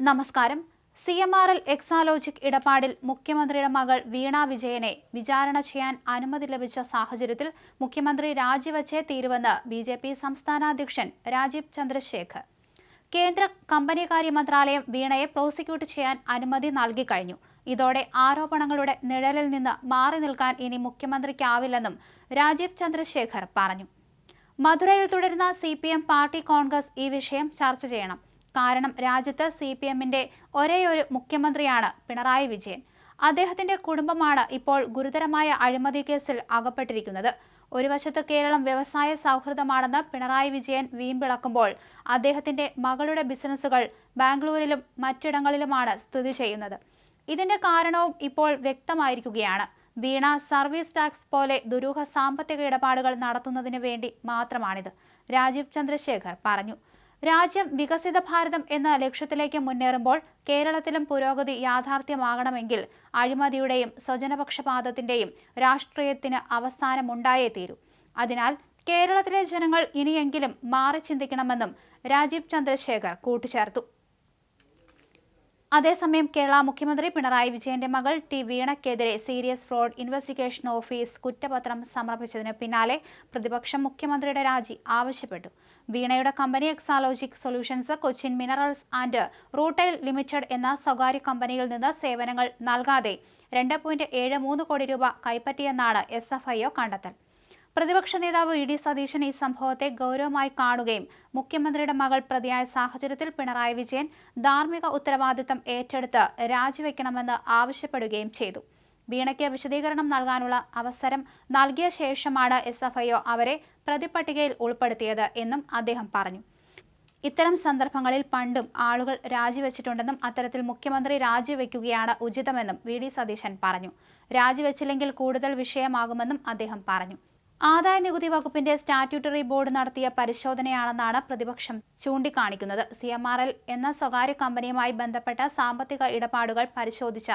നമസ്കാരം. CMRL എക്സാലോജിക് ഇടപാടിൽ മുഖ്യമന്ത്രിയുടെ മകൾ വീണ വിജയനെ വിചാരണ ചെയ്യാൻ അനുമതി ലഭിച്ച സാഹചര്യത്തിൽ മുഖ്യമന്ത്രി രാജിവച്ചേ തീരുവെന്ന് BJP സംസ്ഥാന അധ്യക്ഷൻ രാജീവ് ചന്ദ്രശേഖർ. കേന്ദ്ര കമ്പനികാര്യ മന്ത്രാലയം വീണയെ പ്രോസിക്യൂട്ട് ചെയ്യാൻ അനുമതി നൽകിക്കഴിഞ്ഞു. ഇതോടെ ആരോപണങ്ങളുടെ നിഴലിൽ നിന്ന് മാറി നിൽക്കാൻ ഇനി മുഖ്യമന്ത്രിക്കാവില്ലെന്നും രാജീവ് ചന്ദ്രശേഖർ പറഞ്ഞു. മധുരയിൽ തുടരുന്ന CPM പാർട്ടി കോൺഗ്രസ് ഈ വിഷയം ചർച്ച ചെയ്യണം. കാരണം രാജ്യത്ത് CPMന്റെ ഒരേയൊരു മുഖ്യമന്ത്രിയാണ് പിണറായി വിജയൻ. അദ്ദേഹത്തിന്റെ കുടുംബമാണ് ഇപ്പോൾ ഗുരുതരമായ അഴിമതി കേസിൽ അകപ്പെട്ടിരിക്കുന്നത്. ഒരു വശത്ത് കേരളം വ്യവസായ സൗഹൃദമാണെന്ന് പിണറായി വിജയൻ വീമ്പിളക്കുമ്പോൾ അദ്ദേഹത്തിന്റെ മകളുടെ ബിസിനസ്സുകൾ ബാംഗ്ലൂരിലും മറ്റിടങ്ങളിലുമാണ് സ്ഥിതി ചെയ്യുന്നത്. ഇതിന്റെ കാരണവും ഇപ്പോൾ വ്യക്തമായിരിക്കുകയാണ്. വീണ സർവീസ് ടാക്സ് പോലെ ദുരൂഹ സാമ്പത്തിക ഇടപാടുകൾ നടത്തുന്നതിന് വേണ്ടി മാത്രമാണിത്, രാജീവ് ചന്ദ്രശേഖർ പറഞ്ഞു. രാജ്യം വികസിത ഭാരതം എന്ന ലക്ഷ്യത്തിലേക്ക് മുന്നേറുമ്പോൾ കേരളത്തിലും പുരോഗതി യാഥാർത്ഥ്യമാകണമെങ്കിൽ അഴിമതിയുടെയും സ്വജനപക്ഷപാതത്തിന്റെയും രാഷ്ട്രീയത്തിന് അവസാനമുണ്ടായേ തീരൂ. അതിനാൽ കേരളത്തിലെ ജനങ്ങൾ ഇനിയെങ്കിലും മാറി ചിന്തിക്കണമെന്നും രാജീവ് ചന്ദ്രശേഖർ കൂട്ടിച്ചേർത്തു. അതേസമയം കേരള മുഖ്യമന്ത്രി പിണറായി വിജയന്റെ മകൾ വീണയ്ക്കെതിരെ സീരിയസ് ഫ്രോഡ് ഇൻവെസ്റ്റിഗേഷൻ ഓഫീസ് കുറ്റപത്രം സമർപ്പിച്ചതിന് പിന്നാലെ പ്രതിപക്ഷം മുഖ്യമന്ത്രിയുടെ രാജി ആവശ്യപ്പെട്ടു. വീണയുടെ company Exalogic solutions Cochin minerals and rutile limited എന്ന സ്വകാര്യ കമ്പനിയിൽ നിന്ന് സേവനങ്ങൾ നൽകാതെ 2.73 കോടി രൂപ കൈപ്പറ്റിയെന്നാണ് SFIO കണ്ടെത്തൽ. പ്രതിപക്ഷ നേതാവ് ED സതീശൻ ഈ സംഭവത്തെ ഗൗരവമായി കാണുകയും മുഖ്യമന്ത്രിയുടെ മകൾ പ്രതിയായ സാഹചര്യത്തിൽ പിണറായി വിജയൻ ധാർമ്മിക ഉത്തരവാദിത്തം ഏറ്റെടുത്ത് രാജിവെക്കണമെന്ന് ആവശ്യപ്പെടുകയും ചെയ്തു. വീണയ്ക്ക് വിശദീകരണം നൽകാനുള്ള അവസരം നൽകിയ ശേഷമാണ് SFIO അവരെ പ്രതിപട്ടികയിൽ ഉൾപ്പെടുത്തിയത് എന്നും അദ്ദേഹം പറഞ്ഞു. ഇത്തരം സന്ദർഭങ്ങളിൽ പണ്ടും ആളുകൾ രാജിവെച്ചിട്ടുണ്ടെന്നും അത്തരത്തിൽ മുഖ്യമന്ത്രി രാജിവെക്കുകയാണ് ഉചിതമെന്നും VD സതീശൻ പറഞ്ഞു. രാജിവെച്ചില്ലെങ്കിൽ കൂടുതൽ വിഷയമാകുമെന്നും അദ്ദേഹം പറഞ്ഞു. ആദായ നികുതി വകുപ്പിന്റെ സ്റ്റാറ്റ്യൂട്ടറി ബോർഡ് നടത്തിയ പരിശോധനയാണെന്നാണ് പ്രതിപക്ഷം ചൂണ്ടിക്കാണിക്കുന്നത്. CMRL എന്ന സ്വകാര്യ കമ്പനിയുമായി ബന്ധപ്പെട്ട സാമ്പത്തിക ഇടപാടുകൾ പരിശോധിച്ച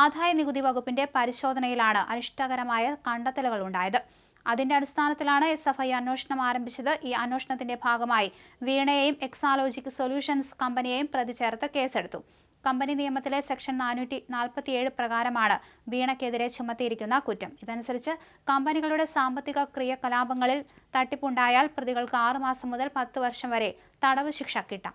ആദായ നികുതി വകുപ്പിന്റെ പരിശോധനയിലാണ് അനിഷ്ടകരമായ കണ്ടെത്തലുകൾ ഉണ്ടായത്. അതിന്റെ അടിസ്ഥാനത്തിലാണ് SFIO അന്വേഷണം ആരംഭിച്ചത്. ഈ അന്വേഷണത്തിന്റെ ഭാഗമായി വീണയെയും എക്സാലോജിക് സൊല്യൂഷൻസ് കമ്പനിയെയും പ്രതി ചേർത്ത് കേസെടുത്തു. കമ്പനി നിയമത്തിലെ സെക്ഷൻ 447 പ്രകാരമാണ് വീണയ്ക്കെതിരെ ചുമത്തിയിരിക്കുന്ന കുറ്റം. ഇതനുസരിച്ച് കമ്പനികളുടെ സാമ്പത്തിക ക്രിയാകലാപങ്ങളിൽ തട്ടിപ്പുണ്ടായാൽ പ്രതികൾക്ക് 6 മാസം മുതൽ 10 വർഷം വരെ തടവ് ശിക്ഷ കിട്ടാം.